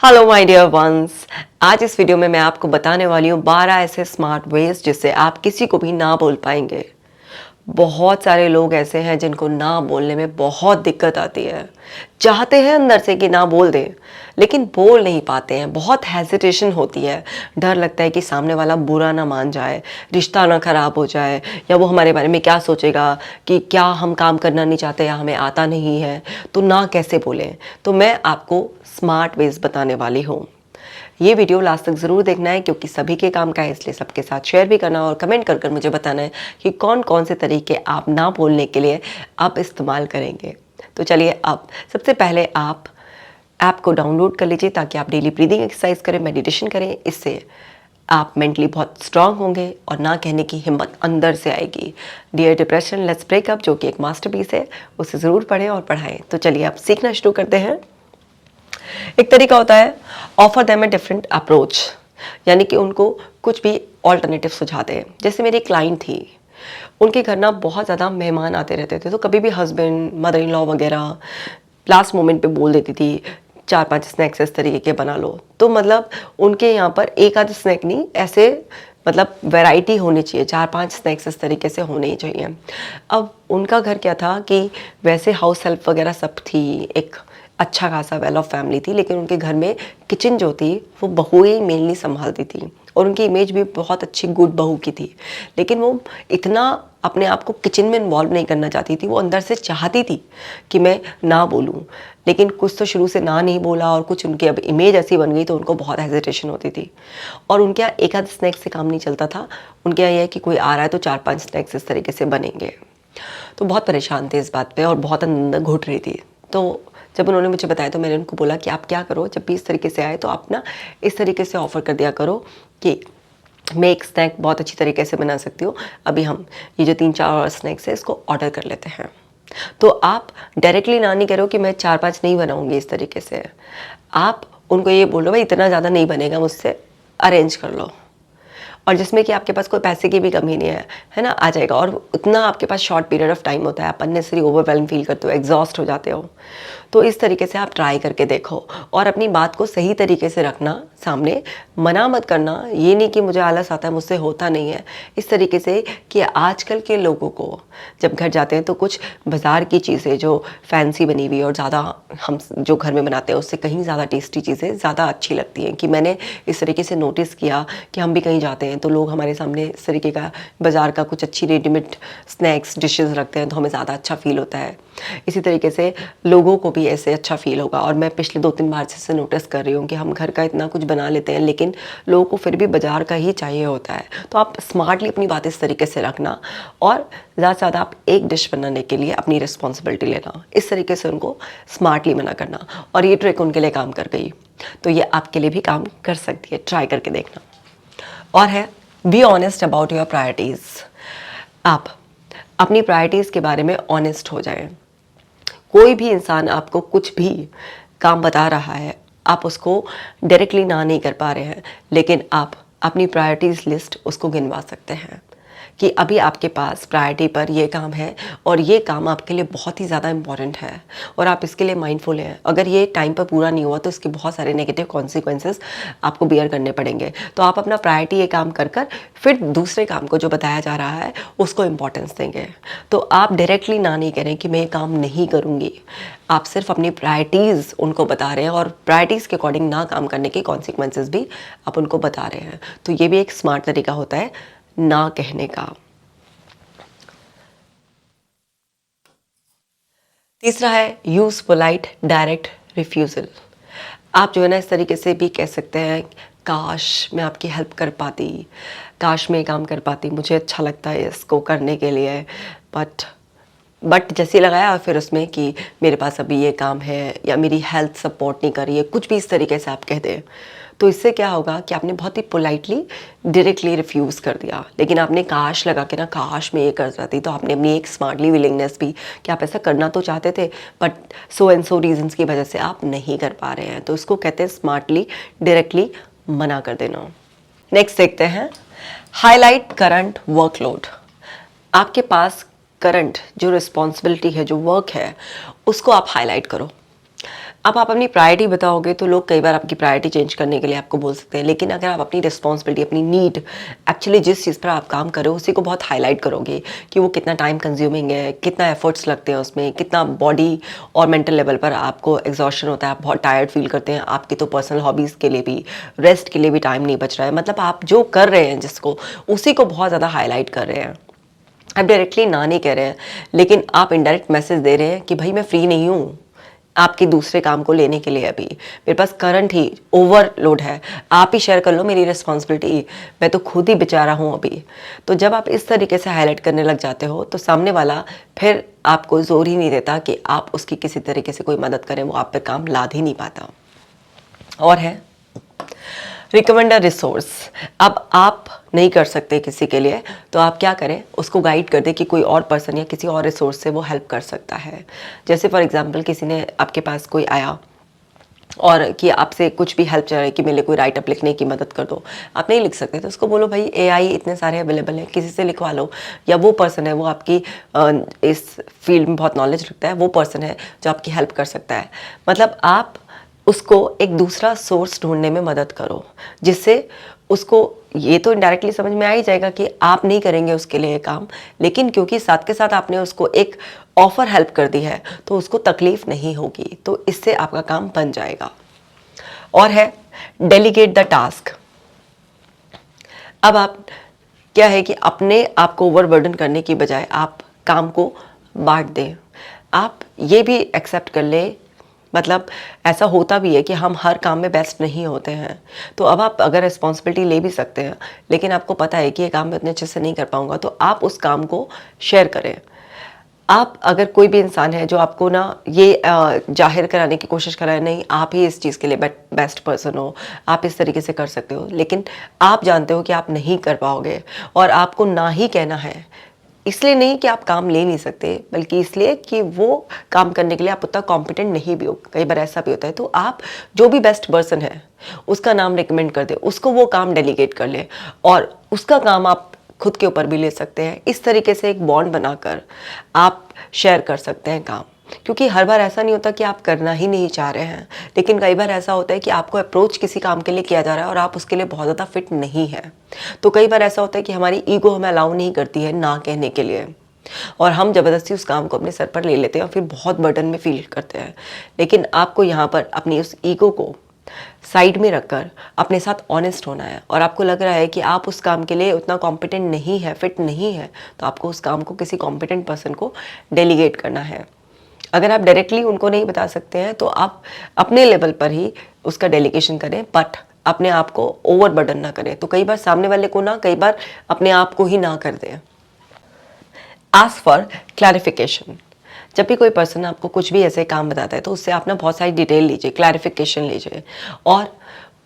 Hello my dear ones. आज इस video में मैं आपको बताने वाली हूँ 12 ऐसे स्मार्ट वेज जिससे आप किसी को भी ना बोल पाएंगे। बहुत सारे लोग ऐसे हैं जिनको ना बोलने में बहुत दिक्कत आती है। चाहते हैं अंदर से कि ना बोल दें, लेकिन बोल नहीं पाते हैं। बहुत हेजिटेशन होती है, डर लगता है कि सामने वाला बुरा ना मान जाए, रिश्ता ना खराब हो जाए, या वो हमारे बारे में क्या सोचेगा, कि क्या हम काम करना नहीं चाहते या हमें आता नहीं है, तो ना कैसे बोलें। तो मैं आपको स्मार्ट वेज बताने वाली हूँ। ये वीडियो लास्ट तक ज़रूर देखना है क्योंकि सभी के काम का है, इसलिए सबके साथ शेयर भी करना और कमेंट कर कर मुझे बताना है कि कौन कौन से तरीके आप ना बोलने के लिए आप इस्तेमाल करेंगे। तो चलिए, अब सबसे पहले आप ऐप को डाउनलोड कर लीजिए ताकि आप डेली ब्रीदिंग एक्सरसाइज करें, मेडिटेशन करें। इससे आप मेंटली बहुत स्ट्रांग होंगे और ना कहने की हिम्मत अंदर से आएगी। डियर डिप्रेशन लेट्स ब्रेकअप, जो कि एक मास्टरपीस है, उसे ज़रूर पढ़ें और पढ़ाएं। तो चलिए आप सीखना शुरू करते हैं। एक तरीका होता है offer them a different approach, यानी कि उनको कुछ भी ऑल्टरनेटिव सुझा दें। जैसे मेरी क्लाइंट थी, उनके घर ना बहुत ज़्यादा मेहमान आते रहते थे, तो कभी भी हस्बैंड, मदर इन लॉ वगैरह लास्ट मोमेंट पे बोल देती थी 4-5 स्नैक्स इस तरीके के बना लो। तो मतलब उनके यहाँ पर एक आध स्नैक नहीं, ऐसे मतलब वैरायटी होनी चाहिए, 4-5 स्नैक्स इस तरीके से होने ही चाहिए। अब उनका घर क्या था कि वैसे हाउस हेल्प वगैरह सब थी, एक अच्छा खासा वेल ऑफ फैमिली थी, लेकिन उनके घर में किचन जो थी वो बहू ही मेनली संभालती थी और उनकी इमेज भी बहुत अच्छी गुड बहू की थी। लेकिन वो इतना अपने आप को किचन में इन्वॉल्व नहीं करना चाहती थी। वो अंदर से चाहती थी कि मैं ना बोलूं, लेकिन कुछ तो शुरू से ना नहीं बोला और कुछ उनकी अब इमेज ऐसी बन गई तो उनको बहुत हेजिटेशन होती थी। और उनके यहाँ एक आध स्नैक्स से काम नहीं चलता था। उनके यहाँ यह है कि कोई आ रहा है तो 4-5 स्नैक्स इस तरीके से बनेंगे। तो बहुत परेशान थे इस बात पे और बहुत अंदर घुट रही थी। तो जब उन्होंने मुझे बताया तो मैंने उनको बोला कि आप क्या करो, जब भी इस तरीके से आए तो आप ना इस तरीके से ऑफ़र कर दिया करो कि मैं एक स्नैक बहुत अच्छी तरीके से बना सकती हूँ, अभी हम ये जो 3-4 और स्नैक्स है इसको ऑर्डर कर लेते हैं। तो आप डायरेक्टली ना नहीं करो कि मैं 4-5 नहीं बनाऊँगी इस तरीके से। आप उनको ये बोलो भाई इतना ज़्यादा नहीं बनेगा मुझसे, अरेंज कर लो। और जिसमें कि आपके पास कोई पैसे की भी कमी नहीं है ना, आ जाएगा। और उतना आपके पास शॉर्ट पीरियड ऑफ टाइम होता है, आप अननेसेसरी ओवरवेल्म फील करते हो, एग्जॉस्ट हो जाते हो। तो इस तरीके से आप ट्राई करके देखो और अपनी बात को सही तरीके से रखना सामने। मना मत करना, ये नहीं कि मुझे आलस आता है, मुझसे होता नहीं है, इस तरीके से कि आजकल के लोगों को जब घर जाते हैं तो कुछ बाज़ार की चीज़ें जो फैंसी बनी हुई और ज़्यादा हम जो घर में बनाते हैं उससे कहीं ज़्यादा टेस्टी चीज़ें ज़्यादा अच्छी लगती हैं। कि मैंने इस तरीके से नोटिस किया कि हम भी कहीं जाते हैं तो लोग हमारे सामने इस तरीके का बाज़ार का कुछ अच्छी रेडीमेड स्नैक्स डिशेस रखते हैं तो हमें ज़्यादा अच्छा फील होता है। इसी तरीके से लोगों को भी ऐसे अच्छा फील होगा। और मैं पिछले 2-3 बार से नोटिस कर रही हूँ कि हम घर का इतना कुछ बना लेते हैं लेकिन लोगों को फिर भी बाज़ार का ही चाहिए होता है। तो आप स्मार्टली अपनी बात इस तरीके से रखना और ज़्यादा से ज़्यादा आप एक डिश बनाने के लिए अपनी रिस्पॉन्सिबिलिटी लेना, इस तरीके से उनको स्मार्टली मना करना। और ये ट्रिक उनके लिए काम कर गई तो ये आपके लिए भी काम कर सकती है, ट्राई करके देखना। और है be honest about your priorities. आप अपनी प्रायोरिटीज़ के बारे में ऑनेस्ट हो जाएं। कोई भी इंसान आपको कुछ भी काम बता रहा है, आप उसको डायरेक्टली ना नहीं कर पा रहे हैं, लेकिन आप अपनी प्रायोरिटीज़ लिस्ट उसको गिनवा सकते हैं कि अभी आपके पास प्रायोरिटी पर ये काम है और ये काम आपके लिए बहुत ही ज़्यादा इम्पॉर्टेंट है और आप इसके लिए माइंडफुल हैं। अगर ये टाइम पर पूरा नहीं हुआ तो इसके बहुत सारे नेगेटिव कॉन्सिक्वेंसेस आपको बियर करने पड़ेंगे। तो आप अपना प्रायोरिटी ये काम कर कर फिर दूसरे काम को जो बताया जा रहा है उसको इम्पोर्टेंस देंगे। तो आप डायरेक्टली ना नहीं करें कि मैं ये काम नहीं करूँगी, आप सिर्फ अपनी प्रायोरिटीज़ उनको बता रहे हैं और प्रायोरिटीज़ के अकॉर्डिंग ना काम करने के कॉन्सिक्वेंसेस भी आप उनको बता रहे हैं। तो ये भी एक स्मार्ट तरीका होता है ना कहने का। तीसरा है यूज पोलाइट डायरेक्ट रिफ्यूज़ल। आप जो है ना इस तरीके से भी कह सकते हैं, काश मैं आपकी हेल्प कर पाती, काश मैं ये काम कर पाती, मुझे अच्छा लगता है इसको करने के लिए, बट जैसे लगाया और फिर उसमें कि मेरे पास अभी ये काम है या मेरी हेल्थ सपोर्ट नहीं कर रही है, कुछ भी इस तरीके से आप कह दें। तो इससे क्या होगा कि आपने बहुत ही पोलाइटली डायरेक्टली रिफ्यूज़ कर दिया, लेकिन आपने काश लगा के ना, काश मैं ये कर जाती, तो आपने अपनी एक स्मार्टली विलिंगनेस भी कि आप ऐसा करना तो चाहते थे but so and so reasons की वजह से आप नहीं कर पा रहे हैं। तो इसको कहते हैं स्मार्टली डायरेक्टली मना कर देना। नेक्स्ट देखते हैं हाईलाइट करंट वर्कलोड। आपके पास करंट जो रिस्पॉन्सिबिलिटी है, जो वर्क है, उसको आप हाईलाइट करो। अब आप अपनी प्रायोरिटी बताओगे तो लोग कई बार आपकी प्रायोरिटी चेंज करने के लिए आपको बोल सकते हैं, लेकिन अगर आप अपनी रिस्पॉन्सिबिलिटी, अपनी नीड, एक्चुअली जिस चीज़ पर आप काम करो उसी को बहुत हाईलाइट करोगे कि वो कितना टाइम कंज्यूमिंग है, कितना एफर्ट्स लगते हैं उसमें, कितना बॉडी और मेंटल लेवल पर आपको एग्जॉशन होता है, आप बहुत टायर्ड फील करते हैं, आपकी तो पर्सनल हॉबीज़ के लिए भी, रेस्ट के लिए भी टाइम नहीं बच रहा है, मतलब आप जो कर रहे हैं जिसको, उसी को बहुत ज़्यादा हाईलाइट कर रहे हैं। आप डायरेक्टली ना नहीं कह रहे हैं, लेकिन आप इनडायरेक्ट मैसेज दे रहे हैं कि भाई मैं फ्री नहीं हूँ आपके दूसरे काम को लेने के लिए, अभी मेरे पास करंट ही ओवरलोड है, आप ही शेयर कर लो मेरी रिस्पॉन्सिबिलिटी, मैं तो खुद ही बेचारा हूँ अभी। तो जब आप इस तरीके से हाईलाइट करने लग जाते हो तो सामने वाला फिर आपको जोर ही नहीं देता कि आप उसकी किसी तरीके से कोई मदद करें, वो आप पर काम लाद ही नहीं पाता। और है रिकमेंडर रिसोर्स। अब आप नहीं कर सकते किसी के लिए, तो आप क्या करें, उसको गाइड कर दें कि कोई और पर्सन या किसी और रिसोर्स से वो हेल्प कर सकता है। जैसे फॉर एग्जांपल किसी ने आपके पास कोई आया और कि आपसे कुछ भी हेल्प चाह रहा है कि मेरे कोई राइट अप लिखने की मदद कर दो, आप नहीं लिख सकते तो उसको बोलो भाई एआई इतने सारे अवेलेबल हैं, किसी से लिखवा लो, या वो पर्सन है, वो आपकी इस फील्ड में बहुत नॉलेज रखता है, वो पर्सन है जो आपकी हेल्प कर सकता है। मतलब आप उसको एक दूसरा सोर्स ढूंढने में मदद करो, जिससे उसको ये तो इनडायरेक्टली समझ में आ ही जाएगा कि आप नहीं करेंगे उसके लिए काम, लेकिन क्योंकि साथ के साथ आपने उसको एक ऑफर हेल्प कर दी है तो उसको तकलीफ नहीं होगी, तो इससे आपका काम बन जाएगा। और है डेलीगेट द टास्क। अब आप क्या है कि अपने आप को ओवरबर्डन करने की बजाय आप काम को बांट दें। आप ये भी एक्सेप्ट कर ले, मतलब ऐसा होता भी है कि हम हर काम में बेस्ट नहीं होते हैं, तो अब आप अगर रिस्पॉन्सिबिलिटी ले भी सकते हैं, लेकिन आपको पता है कि ये काम मैं उतने अच्छे से नहीं कर पाऊंगा, तो आप उस काम को शेयर करें। आप अगर कोई भी इंसान है जो आपको ना ये जाहिर कराने की कोशिश कर रहा है, नहीं आप ही इस चीज़ के लिए बेस्ट पर्सन हो, आप इस तरीके से कर सकते हो, लेकिन आप जानते हो कि आप नहीं कर पाओगे और आपको ना ही कहना है, इसलिए नहीं कि आप काम ले नहीं सकते, बल्कि इसलिए कि वो काम करने के लिए आप उतना कॉम्पिटेंट नहीं भी हो, कई बार ऐसा भी होता है। तो आप जो भी बेस्ट पर्सन है उसका नाम रिकमेंड कर दे, उसको वो काम डेलीगेट कर ले और उसका काम आप खुद के ऊपर भी ले सकते हैं। इस तरीके से एक बॉन्ड बनाकर आप शेयर कर सकते हैं काम, क्योंकि हर बार ऐसा नहीं होता कि आप करना ही नहीं चाह रहे हैं, लेकिन कई बार ऐसा होता है कि आपको अप्रोच किसी काम के लिए किया जा रहा है और आप उसके लिए बहुत ज़्यादा फिट नहीं है। तो कई बार ऐसा होता है कि हमारी ईगो हमें अलाउ नहीं करती है ना कहने के लिए, और हम ज़बरदस्ती उस काम को अपने सर पर ले लेते हैं और फिर बहुत बर्डन में फील करते हैं। लेकिन आपको यहाँ पर अपनी उस ईगो को साइड में रखकर अपने साथ ऑनेस्ट होना है, और आपको लग रहा है कि आप उस काम के लिए उतना कॉम्पिटेंट नहीं है, फिट नहीं है, तो आपको उस काम को किसी कॉम्पिटेंट पर्सन को डेलीगेट करना है। अगर आप डायरेक्टली उनको नहीं बता सकते हैं तो आप अपने लेवल पर ही उसका डेलीगेशन करें, बट अपने आप को ओवरबर्डन ना करें। तो कई बार सामने वाले को ना, कई बार अपने आप को ही ना कर दें। Ask for clarification. जब भी कोई पर्सन आपको कुछ भी ऐसे काम बताता है तो उससे आप ना बहुत सारी डिटेल लीजिए, क्लैरिफिकेशन लीजिए और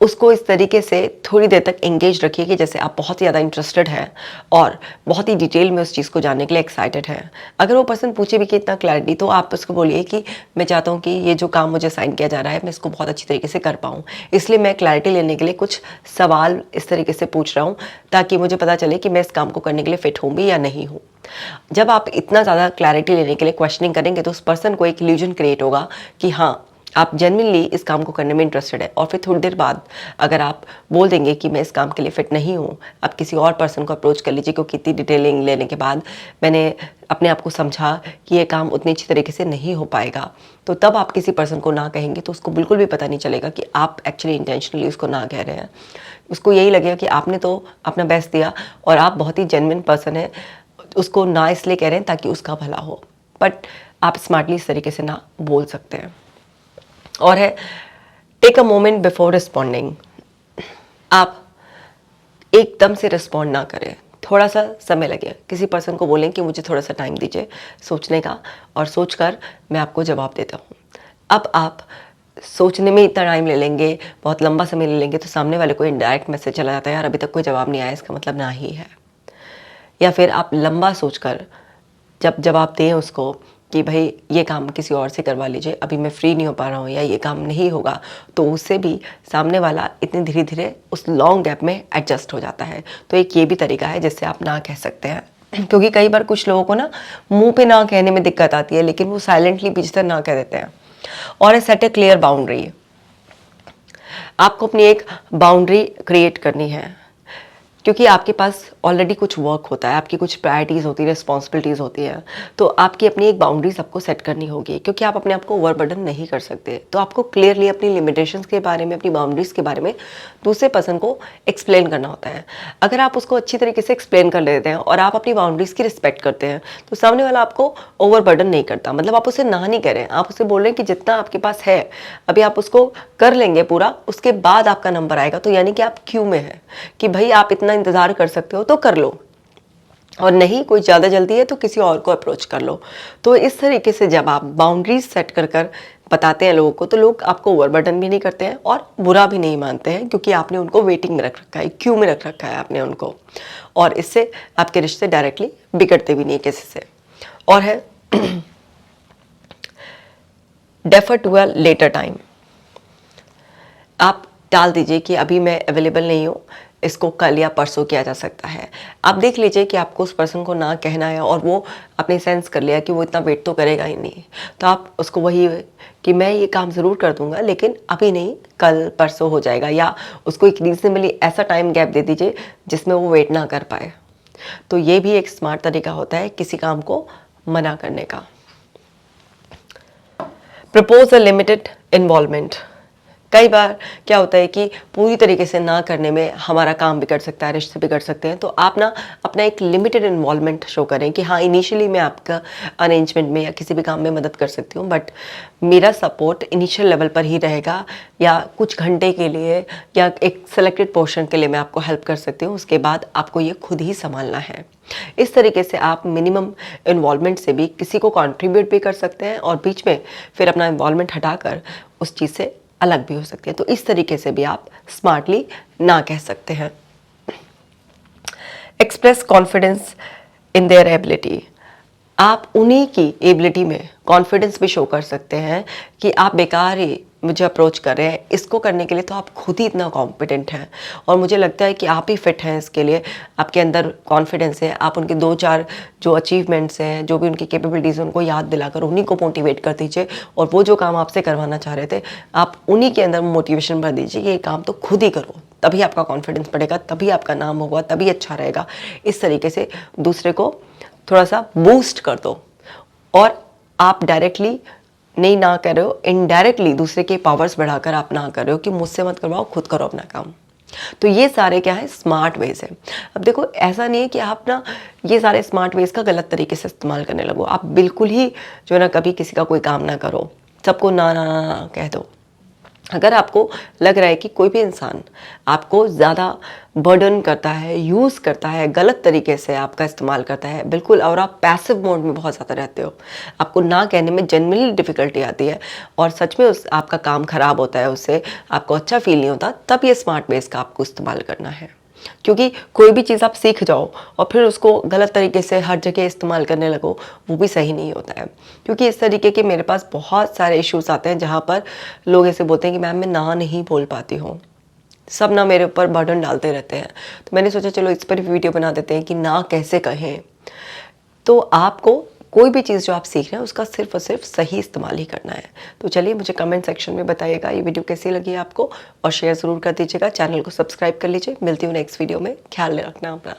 उसको इस तरीके से थोड़ी देर तक एंगेज रखिए कि जैसे आप बहुत ही ज़्यादा इंटरेस्टेड हैं और बहुत ही डिटेल में उस चीज़ को जानने के लिए एक्साइटेड हैं। अगर वो पर्सन पूछे भी कि इतना क्लैरिटी, तो आप उसको बोलिए कि मैं चाहता हूँ कि ये जो काम मुझे असाइन किया जा रहा है मैं इसको बहुत अच्छी तरीके से कर पाऊँ, इसलिए मैं क्लैरिटी लेने के लिए कुछ सवाल इस तरीके से पूछ रहा हूँ ताकि मुझे पता चले कि मैं इस काम को करने के लिए फिट हूँ भी या नहीं हूँ। जब आप इतना ज़्यादा क्लैरिटी लेने के लिए क्वेश्चनिंग करेंगे तो उस पर्सन को एक इल्यूजन क्रिएट होगा कि हाँ आप जेन्युइनली इस काम को करने में इंटरेस्टेड है। और फिर थोड़ी देर बाद अगर आप बोल देंगे कि मैं इस काम के लिए फिट नहीं हूँ, आप किसी और पर्सन को अप्रोच कर लीजिए, क्योंकि इतनी डिटेलिंग लेने के बाद मैंने अपने आप को समझा कि ये काम उतनी अच्छी तरीके से नहीं हो पाएगा, तो तब आप किसी पर्सन को ना कहेंगे तो उसको बिल्कुल भी पता नहीं चलेगा कि आप एक्चुअली इंटेंशनली उसको ना कह रहे हैं। उसको यही लगेगा कि आपने तो अपना बेस्ट दिया और आप बहुत ही जेन्युइन पर्सन है, उसको ना इसलिए कह रहे हैं ताकि उसका भला हो, बट आप स्मार्टली इस तरीके से ना बोल सकते हैं। और है take a moment before responding. आप एकदम से रिस्पॉन्ड ना करें, थोड़ा सा समय लगे। किसी पर्सन को बोलें कि मुझे थोड़ा सा टाइम दीजिए सोचने का, और सोचकर मैं आपको जवाब देता हूँ। अब आप सोचने में इतना टाइम ले लेंगे, बहुत लंबा समय ले लेंगे, तो सामने वाले को इनडायरेक्ट मैसेज चला जाता है, यार अभी तक कोई जवाब नहीं आया, इसका मतलब ना ही है। या फिर आप लंबा सोचकर जब जवाब दें उसको कि भाई ये काम किसी और से करवा लीजिए, अभी मैं फ्री नहीं हो पा रहा हूँ, या ये काम नहीं होगा, तो उससे भी सामने वाला इतने धीरे धीरे उस लॉन्ग गैप में एडजस्ट हो जाता है। तो एक ये भी तरीका है जिससे आप ना कह सकते हैं, क्योंकि कई बार कुछ लोगों को ना मुंह पे ना कहने में दिक्कत आती है, लेकिन वो साइलेंटली बीच तक ना कह देते हैं। और सेट ए क्लियर बाउंड्री। आपको अपनी एक बाउंड्री क्रिएट करनी है, क्योंकि आपके पास ऑलरेडी कुछ वर्क होता है, आपकी कुछ प्रायोरिटीज़ होती है, रिस्पॉन्सिबिलिटीज़ होती हैं, तो आपकी अपनी एक बाउंड्री सबको सेट करनी होगी, क्योंकि आप अपने आप को ओवरबर्डन नहीं कर सकते। तो आपको क्लियरली अपनी लिमिटेशंस के बारे में, अपनी बाउंड्रीज़ के बारे में दूसरे पर्सन को एक्सप्लेन करना होता है। अगर आप उसको अच्छी तरीके से एक्सप्लेन कर लेते हैं और आप अपनी बाउंड्रीज़ की रिस्पेक्ट करते हैं, तो सामने वाला आपको ओवरबर्डन नहीं करता। मतलब आप उसे ना नहीं कह रहे हैं, आप उसे बोल रहे हैं कि जितना आपके पास है अभी आप उसको कर लेंगे पूरा, उसके बाद आपका नंबर आएगा। तो यानी कि आप क्यू में है कि भाई आप इतना इंतजार कर सकते हो तो कर लो, और नहीं कोई ज़्यादा जल्दी है तो किसी और को अप्रोच कर लो। तो इस तरीके से जब आप बाउंड्रीज सेट कर कर बताते हैं लोगों को, तो लोग आपको ओवरबर्डन भी नहीं करते हैं और बुरा भी नहीं मानते हैं, क्योंकि आपने उनको वेटिंग में रख रखा है, क्यू में रख रखा है आपने उनको, और इससे आपके रिश्ते डायरेक्टली बिगड़ते भी नहीं किसी से। और है defer to a later time. आप टाल दीजिए कि अभी मैं अवेलेबल नहीं हूँ, इसको कल या परसों किया जा सकता है। आप देख लीजिए कि आपको उस पर्सन को ना कहना है और वो आपने सेंस कर लिया कि वो इतना वेट तो करेगा ही नहीं, तो आप उसको वही कि मैं ये काम ज़रूर कर दूंगा लेकिन अभी नहीं, कल परसों हो जाएगा, या उसको एक रीजनेबली ऐसा टाइम गैप दे दीजिए जिसमें वो वेट ना कर पाए। तो ये भी एक स्मार्ट तरीका होता है किसी काम को मना करने का। Propose a limited involvement. कई बार क्या होता है कि पूरी तरीके से ना करने में हमारा काम बिगड़ सकता है, रिश्ते बिगड़ सकते हैं। तो आप ना अपना एक लिमिटेड इन्वॉल्वमेंट शो करें कि हाँ, इनिशियली मैं आपका अरेंजमेंट में या किसी भी काम में मदद कर सकती हूँ, बट मेरा सपोर्ट इनिशियल लेवल पर ही रहेगा, या कुछ घंटे के लिए या एक सेलेक्टेड पोर्शन के लिए मैं आपको हेल्प कर सकती हूँ, उसके बाद आपको ये खुद ही संभालना है। इस तरीके से आप मिनिमम इन्वॉल्वमेंट से भी किसी को कंट्रीब्यूट भी कर सकते हैं और बीच में फिर अपना इन्वॉल्वमेंट हटाकर उस चीज़ से अलग भी हो सकते हैं। तो इस तरीके से भी आप स्मार्टली ना कह सकते हैं। Express confidence in their ability. आप उन्हीं की एबिलिटी में कॉन्फिडेंस भी शो कर सकते हैं कि आप बेकार ही मुझे अप्रोच कर रहे हैं, इसको करने के लिए तो आप खुद ही इतना कॉम्पिटेंट हैं और मुझे लगता है कि आप ही फिट हैं इसके लिए, आपके अंदर कॉन्फिडेंस है। आप उनके 2-4 जो अचीवमेंट्स हैं, जो भी उनकी कैपेबिलिटीज़ हैं, उनको याद दिलाकर उन्हीं को मोटिवेट कर दीजिए, और वो जो काम आपसे करवाना चाह रहे थे आप उन्हीं के अंदर मोटिवेशन भर दीजिए कि ये काम तो खुद ही करो, तभी आपका कॉन्फिडेंस बढ़ेगा, तभी आपका नाम होगा, तभी अच्छा रहेगा। इस तरीके से दूसरे को थोड़ा सा बूस्ट कर दो, और आप डायरेक्टली नहीं ना कर रहे हो, इनडायरेक्टली दूसरे के पावर्स बढ़ाकर आप ना कर रहे हो कि मुझसे मत करवाओ, खुद करो अपना काम। तो ये सारे क्या है, स्मार्ट वेज है। अब देखो, ऐसा नहीं है कि आप ना ये सारे स्मार्ट वेज का गलत तरीके से इस्तेमाल करने लगो। आप बिल्कुल ही जो है ना कभी किसी का कोई काम ना करो, सबको ना ना ना ना कह दो। अगर आपको लग रहा है कि कोई भी इंसान आपको ज़्यादा बर्डन करता है, यूज़ करता है, गलत तरीके से आपका इस्तेमाल करता है बिल्कुल, और आप पैसिव मोड में बहुत ज़्यादा रहते हो, आपको ना कहने में जेन्युइनली डिफ़िकल्टी आती है और सच में उस आपका काम ख़राब होता है, उससे आपको अच्छा फील नहीं होता, तब ये स्मार्ट वेज का आपको इस्तेमाल करना है। क्योंकि कोई भी चीज़ आप सीख जाओ और फिर उसको गलत तरीके से हर जगह इस्तेमाल करने लगो, वो भी सही नहीं होता है। क्योंकि इस तरीके के मेरे पास बहुत सारे इश्यूज़ आते हैं जहाँ पर लोग ऐसे बोलते हैं कि मैम मैं ना नहीं बोल पाती हूँ, सब ना मेरे ऊपर बर्डन डालते रहते हैं। तो मैंने सोचा चलो इस पर वीडियो बना देते हैं कि ना कैसे कहें। तो आपको कोई भी चीज़ जो आप सीख रहे हैं उसका सिर्फ और सिर्फ सही इस्तेमाल ही करना है। तो चलिए मुझे कमेंट सेक्शन में बताइएगा ये वीडियो कैसी लगी आपको, और शेयर ज़रूर कर दीजिएगा। चैनल को सब्सक्राइब कर लीजिए। मिलती हूँ नेक्स्ट वीडियो में। ख्याल रखना अपना।